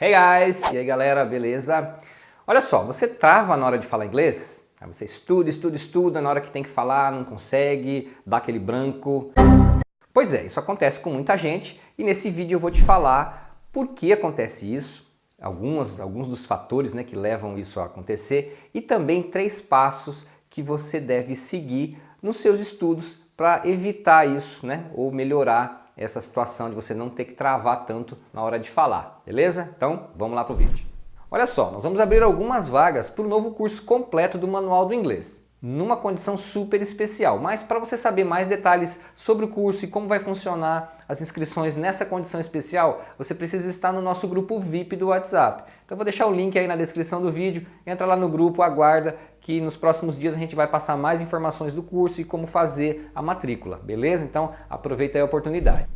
Hey guys! E aí galera, beleza? Olha só, você trava na hora de falar inglês? Aí você estuda, na hora que tem que falar não consegue, dá aquele branco. Pois é, isso acontece com muita gente e nesse vídeo eu vou te falar por que acontece isso, alguns dos fatores, que levam isso a acontecer e também 3 passos que você deve seguir nos seus estudos para evitar isso, ou melhorar essa situação de você não ter que travar tanto na hora de falar, beleza? Então vamos lá pro vídeo. Olha só, nós vamos abrir algumas vagas para o novo curso completo do Manual do Inglês, numa condição super especial, mas para você saber mais detalhes sobre o curso e como vai funcionar as inscrições nessa condição especial, você precisa estar no nosso grupo VIP do WhatsApp. Então eu vou deixar o link aí na descrição do vídeo, entra lá no grupo, aguarda que nos próximos dias a gente vai passar mais informações do curso e como fazer a matrícula, beleza? Então aproveita aí a oportunidade.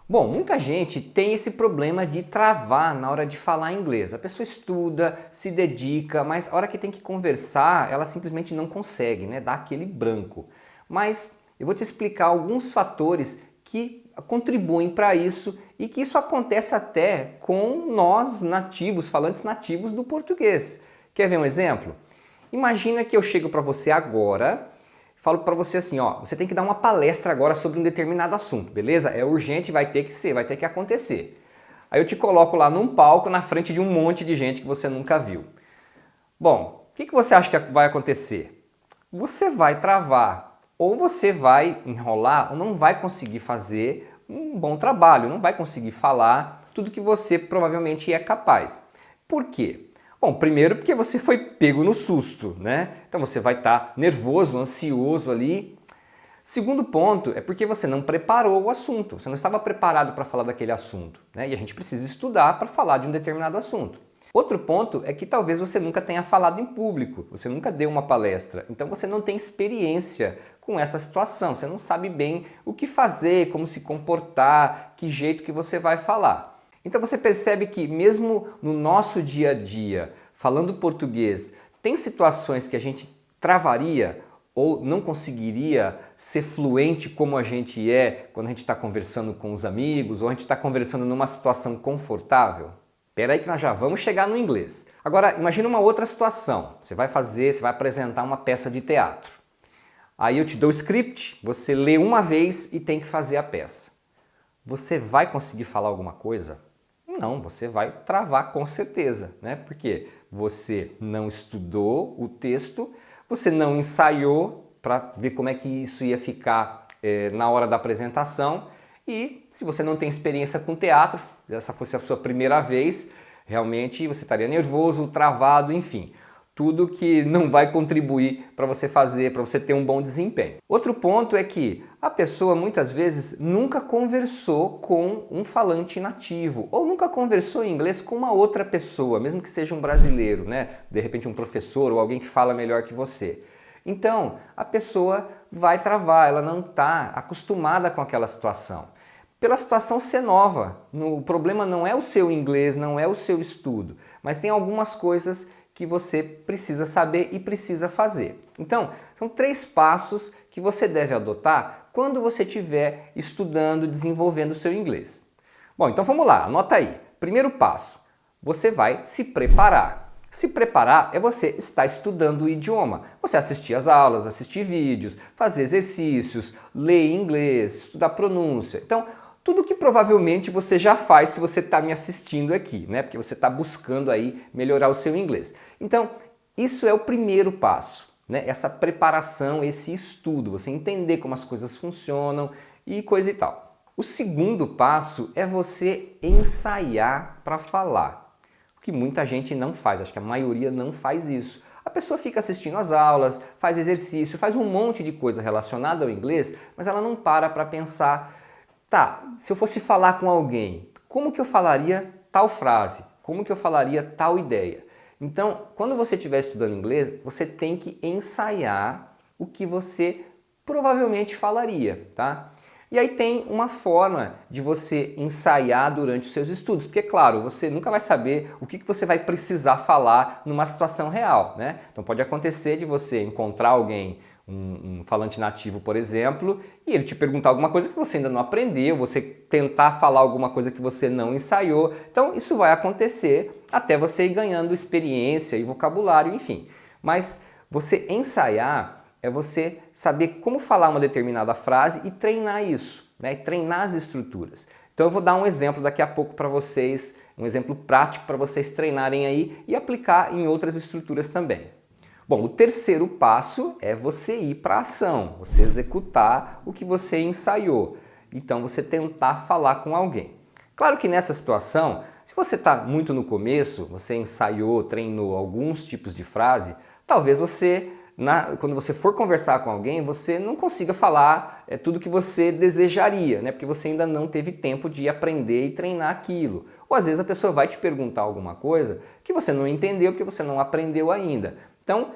Bom, muita gente tem esse problema de travar na hora de falar inglês. A pessoa estuda, se dedica, mas a hora que tem que conversar, ela simplesmente não consegue, dá aquele branco. Mas eu vou te explicar alguns fatores que contribuem para isso e que isso acontece até com nós nativos, falantes nativos do português. Quer ver um exemplo? Imagina que eu chego para você agora, falo para você assim, você tem que dar uma palestra agora sobre um determinado assunto, beleza? É urgente, vai ter que ser, vai ter que acontecer. Aí eu te coloco lá num palco na frente de um monte de gente que você nunca viu. Bom, o que você acha que vai acontecer? Você vai travar, ou você vai enrolar, ou não vai conseguir fazer um bom trabalho, não vai conseguir falar tudo que você provavelmente é capaz. Por quê? Bom, primeiro porque você foi pego no susto, Então você vai estar nervoso, ansioso ali. Segundo ponto é porque você não preparou o assunto, você não estava preparado para falar daquele assunto, E a gente precisa estudar para falar de um determinado assunto. Outro ponto é que talvez você nunca tenha falado em público, você nunca deu uma palestra, então você não tem experiência com essa situação, você não sabe bem o que fazer, como se comportar, que jeito que você vai falar. Então você percebe que mesmo no nosso dia a dia, falando português, tem situações que a gente travaria ou não conseguiria ser fluente como a gente é quando a gente está conversando com os amigos ou a gente está conversando numa situação confortável? Espera aí que nós já vamos chegar no inglês. Agora, imagina uma outra situação. Você vai apresentar uma peça de teatro. Aí eu te dou o script, você lê uma vez e tem que fazer a peça. Você vai conseguir falar alguma coisa? Não, você vai travar com certeza, Porque você não estudou o texto, você não ensaiou para ver como é que isso ia ficar na hora da apresentação e se você não tem experiência com teatro, se essa fosse a sua primeira vez, realmente você estaria nervoso, travado, enfim. Tudo que não vai contribuir para você ter um bom desempenho. Outro ponto é que a pessoa muitas vezes nunca conversou com um falante nativo ou nunca conversou em inglês com uma outra pessoa, mesmo que seja um brasileiro, De repente um professor ou alguém que fala melhor que você. Então, a pessoa vai travar, ela não está acostumada com aquela situação. Pela situação ser nova, o problema não é o seu inglês, não é o seu estudo, mas tem algumas coisas que você precisa saber e precisa fazer. Então, são 3 passos que você deve adotar quando você estiver estudando, desenvolvendo o seu inglês. Bom, então vamos lá, anota aí. Primeiro passo, você vai se preparar. Se preparar é você estar estudando o idioma. Você assistir às aulas, assistir vídeos, fazer exercícios, ler inglês, estudar pronúncia. Então, tudo que provavelmente você já faz se você está me assistindo aqui, Porque você está buscando aí melhorar o seu inglês. Então, isso é o primeiro passo, Essa preparação, esse estudo, você entender como as coisas funcionam e coisa e tal. O segundo passo é você ensaiar para falar, o que muita gente não faz, acho que a maioria não faz isso. A pessoa fica assistindo às aulas, faz exercício, faz um monte de coisa relacionada ao inglês, mas ela não para pensar: tá, se eu fosse falar com alguém, como que eu falaria tal frase? Como que eu falaria tal ideia? Então, quando você estiver estudando inglês, você tem que ensaiar o que você provavelmente falaria, tá? E aí tem uma forma de você ensaiar durante os seus estudos, porque claro, você nunca vai saber o que você vai precisar falar numa situação real, Então pode acontecer de você encontrar alguém, um falante nativo, por exemplo, e ele te perguntar alguma coisa que você ainda não aprendeu, você tentar falar alguma coisa que você não ensaiou. Então isso vai acontecer até você ir ganhando experiência e vocabulário, enfim. Mas você ensaiar é você saber como falar uma determinada frase e treinar isso, né? E treinar as estruturas. Então eu vou dar um exemplo daqui a pouco para vocês, um exemplo prático para vocês treinarem aí e aplicar em outras estruturas também. Bom, o terceiro passo é você ir para a ação, você executar o que você ensaiou. Então você tentar falar com alguém. Claro que nessa situação, se você está muito no começo, você ensaiou, treinou alguns tipos de frase, talvez você, quando você for conversar com alguém, você não consiga falar tudo que você desejaria, né? Porque você ainda não teve tempo de aprender e treinar aquilo. Ou às vezes a pessoa vai te perguntar alguma coisa que você não entendeu porque você não aprendeu ainda. Então,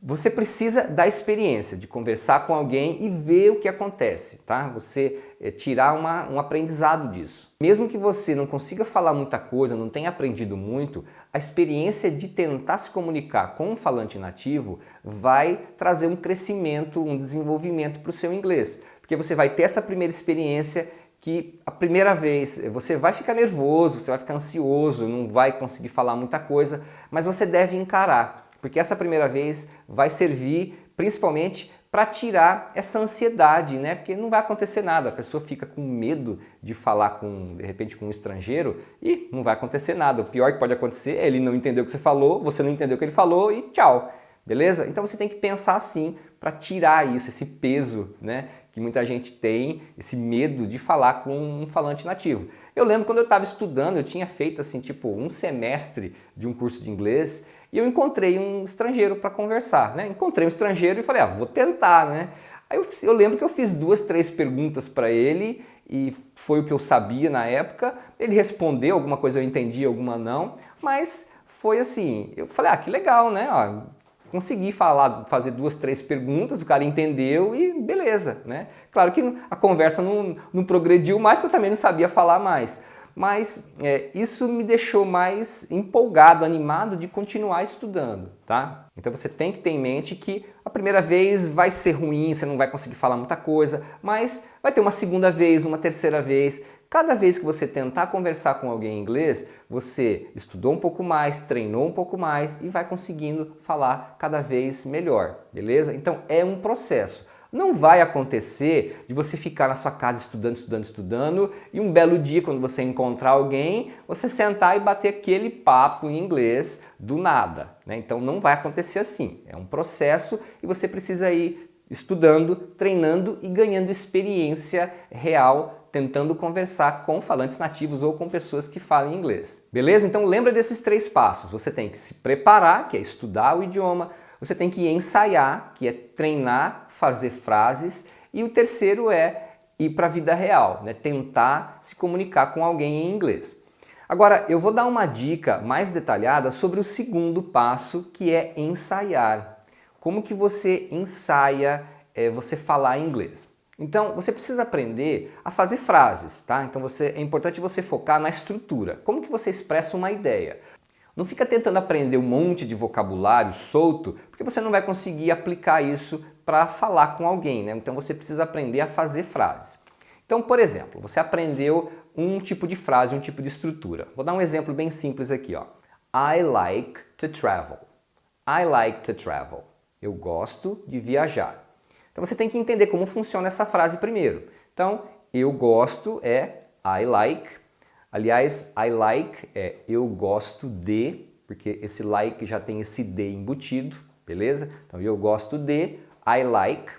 você precisa da experiência de conversar com alguém e ver o que acontece, tá? Você tirar um aprendizado disso. Mesmo que você não consiga falar muita coisa, não tenha aprendido muito, a experiência de tentar se comunicar com um falante nativo vai trazer um crescimento, um desenvolvimento para o seu inglês. Porque você vai ter essa primeira experiência que a primeira vez você vai ficar nervoso, você vai ficar ansioso, não vai conseguir falar muita coisa, mas você deve encarar. Porque essa primeira vez vai servir principalmente para tirar essa ansiedade, né? Porque não vai acontecer nada, a pessoa fica com medo de falar de repente com um estrangeiro e não vai acontecer nada. O pior que pode acontecer é ele não entender o que você falou, você não entendeu o que ele falou e tchau, beleza? Então você tem que pensar assim para tirar isso, esse peso, né? Que muita gente tem, esse medo de falar com um falante nativo. Eu lembro quando eu estava estudando, eu tinha feito assim, tipo, um semestre de um curso de inglês e eu encontrei um estrangeiro para conversar, né? Encontrei um estrangeiro e falei, vou tentar, né? Aí eu lembro que eu fiz 2, 3 perguntas para ele e foi o que eu sabia na época. Ele respondeu, alguma coisa eu entendi, alguma não, mas foi assim, eu falei, que legal, né? Consegui fazer 2, 3 perguntas, o cara entendeu e beleza, né? Claro que a conversa não progrediu mais, porque eu também não sabia falar mais. Mas isso me deixou mais empolgado, animado de continuar estudando, tá? Então você tem que ter em mente que a primeira vez vai ser ruim, você não vai conseguir falar muita coisa, mas vai ter uma segunda vez, uma terceira vez. Cada vez que você tentar conversar com alguém em inglês, você estudou um pouco mais, treinou um pouco mais e vai conseguindo falar cada vez melhor, beleza? Então é um processo. Não vai acontecer de você ficar na sua casa estudando e um belo dia, quando você encontrar alguém, você sentar e bater aquele papo em inglês do nada, né? Então não vai acontecer assim. É um processo e você precisa ir estudando, treinando e ganhando experiência real, tentando conversar com falantes nativos ou com pessoas que falam inglês. Beleza? Então lembra desses 3 passos. Você tem que se preparar, que é estudar o idioma. Você tem que ensaiar, que é treinar, fazer frases. E o terceiro é ir para a vida real, né? Tentar se comunicar com alguém em inglês. Agora, eu vou dar uma dica mais detalhada sobre o segundo passo, que é ensaiar. Como que você ensaia você falar inglês? Então, você precisa aprender a fazer frases, tá? Então, é importante você focar na estrutura. Como que você expressa uma ideia? Não fica tentando aprender um monte de vocabulário solto, porque você não vai conseguir aplicar isso para falar com alguém, né? Então, você precisa aprender a fazer frases. Então, por exemplo, você aprendeu um tipo de frase, um tipo de estrutura. Vou dar um exemplo bem simples aqui, ó. I like to travel. I like to travel. Eu gosto de viajar. Então você tem que entender como funciona essa frase primeiro. Então, eu gosto é I like. Aliás, I like é eu gosto de, porque esse like já tem esse de embutido, beleza? Então, eu gosto de, I like.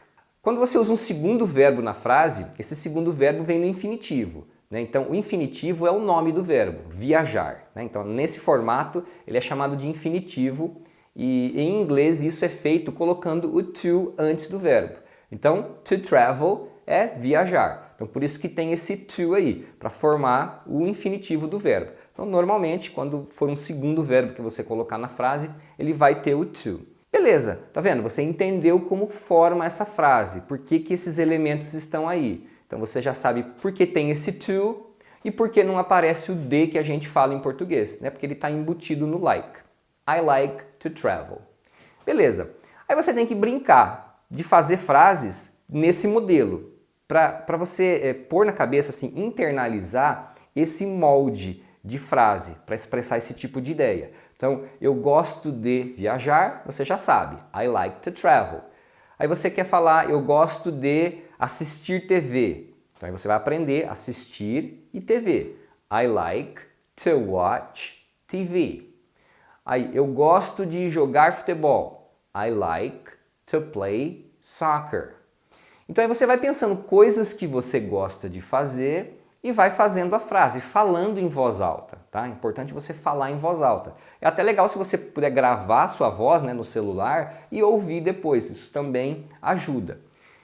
Quando você usa um segundo verbo na frase, esse segundo verbo vem no infinitivo, né? Então, o infinitivo é o nome do verbo, viajar, né? Então, nesse formato, ele é chamado de infinitivo e em inglês isso é feito colocando o to antes do verbo. Então, to travel é viajar. Então, por isso que tem esse to aí, para formar o infinitivo do verbo. Então, normalmente, quando for um segundo verbo que você colocar na frase, ele vai ter o to. Beleza, tá vendo? Você entendeu como forma essa frase, por que esses elementos estão aí. Então, você já sabe por que tem esse to e por que não aparece o de que a gente fala em português, né? Porque ele está embutido no like. I like to travel. Beleza. Aí você tem que brincar. de fazer frases nesse modelo, para você pôr na cabeça, assim, internalizar esse molde de frase para expressar esse tipo de ideia. Então, eu gosto de viajar, você já sabe, I like to travel. Aí você quer falar, eu gosto de assistir TV. Então aí você vai aprender assistir e TV. I like to watch TV. Aí, eu gosto de jogar futebol. I like to play soccer. Então aí você vai pensando coisas que você gosta de fazer e vai fazendo a frase, falando em voz alta, tá? É importante você falar em voz alta. É até legal se você puder gravar a sua voz, né, no celular e ouvir depois, isso também ajuda.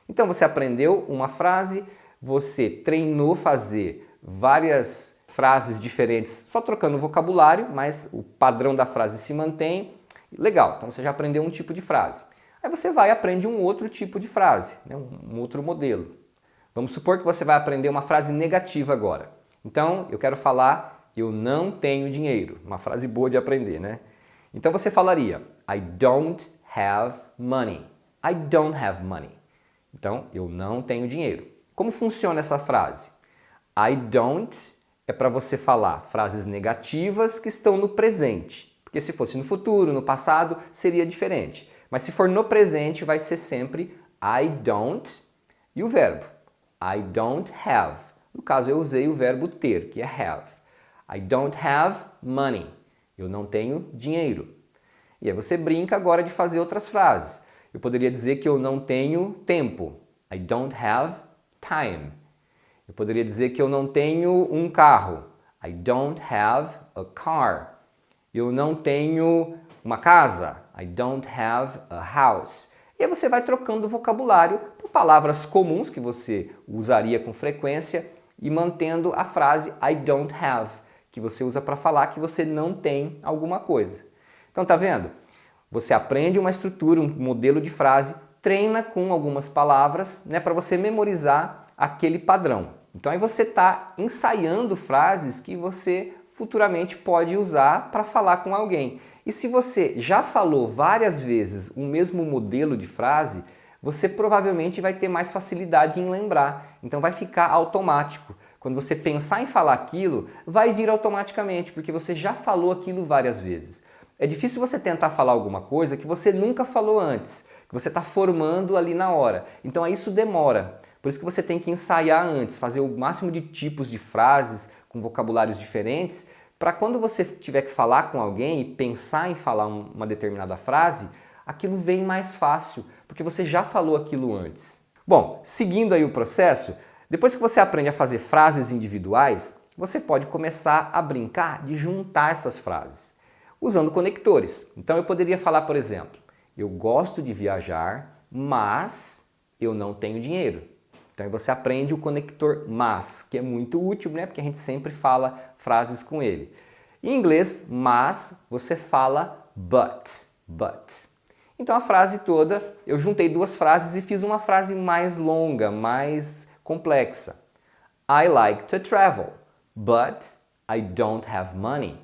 Então você aprendeu uma frase, você treinou fazer várias frases diferentes, só trocando o vocabulário, mas o padrão da frase se mantém. Legal, então você já aprendeu um tipo de frase. Aí você vai e aprende um outro tipo de frase, né, um outro modelo. Vamos supor que você vai aprender uma frase negativa agora. Então, eu quero falar, eu não tenho dinheiro. Uma frase boa de aprender, né? Então você falaria, I don't have money. I don't have money. Então, eu não tenho dinheiro. Como funciona essa frase? I don't é para você falar frases negativas que estão no presente. Porque se fosse no futuro, no passado, seria diferente. Mas se for no presente, vai ser sempre I don't e o verbo. I don't have. No caso, eu usei o verbo ter, que é have. I don't have money. Eu não tenho dinheiro. E aí você brinca agora de fazer outras frases. Eu poderia dizer que eu não tenho tempo. I don't have time. Eu poderia dizer que eu não tenho um carro. I don't have a car. Eu não tenho uma casa. I don't have a house. E aí você vai trocando o vocabulário por palavras comuns que você usaria com frequência e mantendo a frase I don't have, que você usa para falar que você não tem alguma coisa. Então tá vendo? Você aprende uma estrutura, um modelo de frase, treina com algumas palavras, né, para você memorizar aquele padrão. Então aí você está ensaiando frases que você futuramente pode usar para falar com alguém. E se você já falou várias vezes o mesmo modelo de frase, você provavelmente vai ter mais facilidade em lembrar. Então vai ficar automático. Quando você pensar em falar aquilo, vai vir automaticamente, porque você já falou aquilo várias vezes. É difícil você tentar falar alguma coisa que você nunca falou antes, que você está formando ali na hora. Então aí isso demora. Por isso que você tem que ensaiar antes, fazer o máximo de tipos de frases com vocabulários diferentes, para quando você tiver que falar com alguém e pensar em falar uma determinada frase, aquilo vem mais fácil, porque você já falou aquilo antes. Bom, seguindo aí o processo, depois que você aprende a fazer frases individuais, você pode começar a brincar de juntar essas frases, usando conectores. Então eu poderia falar, por exemplo, eu gosto de viajar, mas eu não tenho dinheiro. Então aí você aprende o conector mas, que é muito útil, né? Porque a gente sempre fala frases com ele. Em inglês, mas, você fala but. Então a frase toda, eu juntei duas frases e fiz uma frase mais longa, mais complexa. I like to travel, but I don't have money.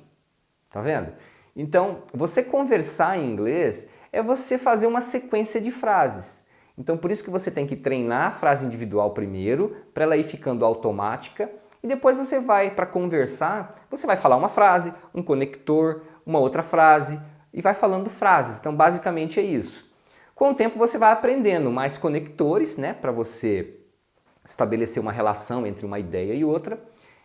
Tá vendo? Então, você conversar em inglês é você fazer uma sequência de frases. Então, por isso que você tem que treinar a frase individual primeiro, para ela ir ficando automática, e depois você vai, para conversar, você vai falar uma frase, um conector, uma outra frase, e vai falando frases. Então, basicamente é isso. Com o tempo, você vai aprendendo mais conectores, né, para você estabelecer uma relação entre uma ideia e outra.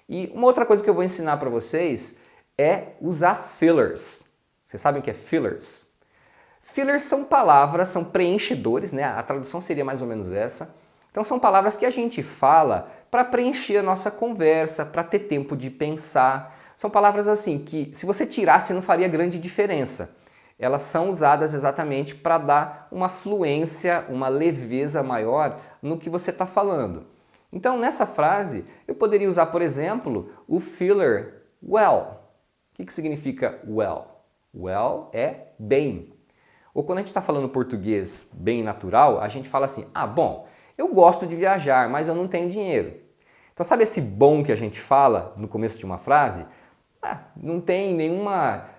E uma outra coisa que eu vou ensinar para vocês é usar fillers. Vocês sabem o que é fillers? Fillers são palavras, são preenchedores, né? A tradução seria mais ou menos essa. Então são palavras que a gente fala para preencher a nossa conversa, para ter tempo de pensar. São palavras assim que se você tirasse não faria grande diferença. Elas são usadas exatamente para dar uma fluência, uma leveza maior no que você está falando. Então nessa frase eu poderia usar, por exemplo, o filler well. O que significa well? Well é bem. Ou quando a gente está falando português bem natural, a gente fala assim, bom, eu gosto de viajar, mas eu não tenho dinheiro. Então sabe esse bom que a gente fala no começo de uma frase? Não tem nenhuma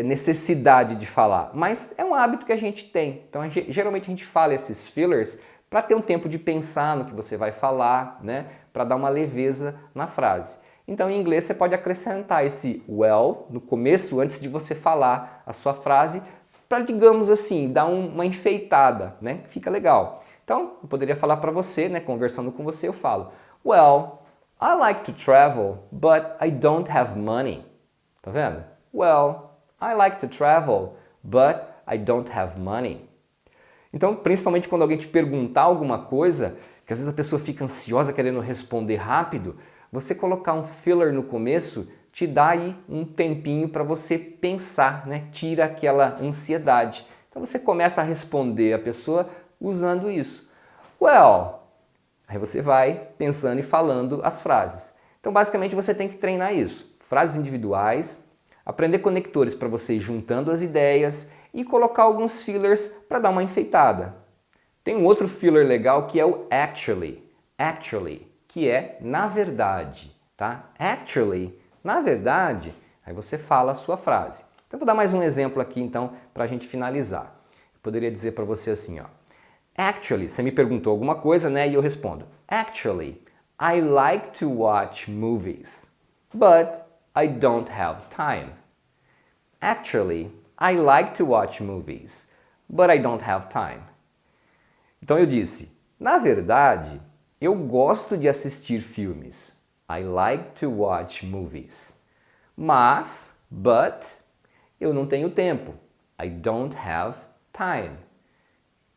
necessidade de falar, mas é um hábito que a gente tem. Então geralmente a gente fala esses fillers para ter um tempo de pensar no que você vai falar, né? Para dar uma leveza na frase. Então em inglês você pode acrescentar esse well no começo antes de você falar a sua frase para, digamos assim, dar uma enfeitada, né? Fica legal. Então eu poderia falar para você, né? Conversando com você, eu falo: Well, I like to travel, but I don't have money. Tá vendo? Well, I like to travel, but I don't have money. Então, principalmente quando alguém te perguntar alguma coisa, que às vezes a pessoa fica ansiosa querendo responder rápido, você colocar um filler no começo te dá aí um tempinho para você pensar, né? Tira aquela ansiedade. Então você começa a responder a pessoa usando isso. Well, aí você vai pensando e falando as frases. Então basicamente você tem que treinar isso. Frases individuais, aprender conectores para você ir juntando as ideias e colocar alguns fillers para dar uma enfeitada. Tem um outro filler legal que é o actually, que é na verdade, tá? Actually, na verdade, aí você fala a sua frase. Então vou dar mais um exemplo aqui então para a gente finalizar. Eu poderia dizer para você assim, ó. Actually, você me perguntou alguma coisa, né? E eu respondo: Actually, I like to watch movies, but I don't have time. Actually, I like to watch movies, but I don't have time. Então eu disse: na verdade, eu gosto de assistir filmes. I like to watch movies. Mas, eu não tenho tempo. I don't have time.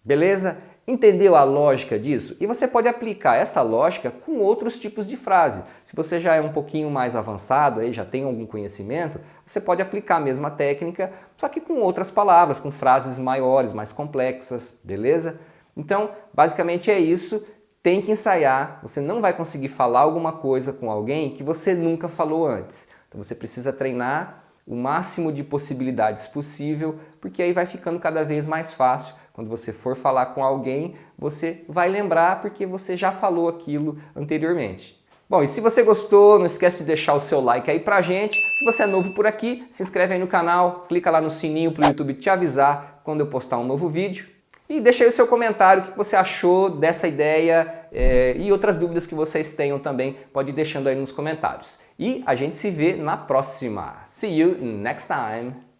Beleza? Entendeu a lógica disso? E você pode aplicar essa lógica com outros tipos de frase. Se você já é um pouquinho mais avançado, aí já tem algum conhecimento, você pode aplicar a mesma técnica, só que com outras palavras, com frases maiores, mais complexas, beleza? Então, basicamente é isso. Tem que ensaiar. Você não vai conseguir falar alguma coisa com alguém que você nunca falou antes. Então você precisa treinar o máximo de possibilidades possível, porque aí vai ficando cada vez mais fácil. Quando você for falar com alguém, você vai lembrar porque você já falou aquilo anteriormente. Bom, e se você gostou, não esquece de deixar o seu like aí pra gente. Se você é novo por aqui, se inscreve aí no canal, clica lá no sininho para o YouTube te avisar quando eu postar um novo vídeo. E deixa aí o seu comentário, o que você achou dessa ideia e outras dúvidas que vocês tenham também, pode ir deixando aí nos comentários. E a gente se vê na próxima. See you next time!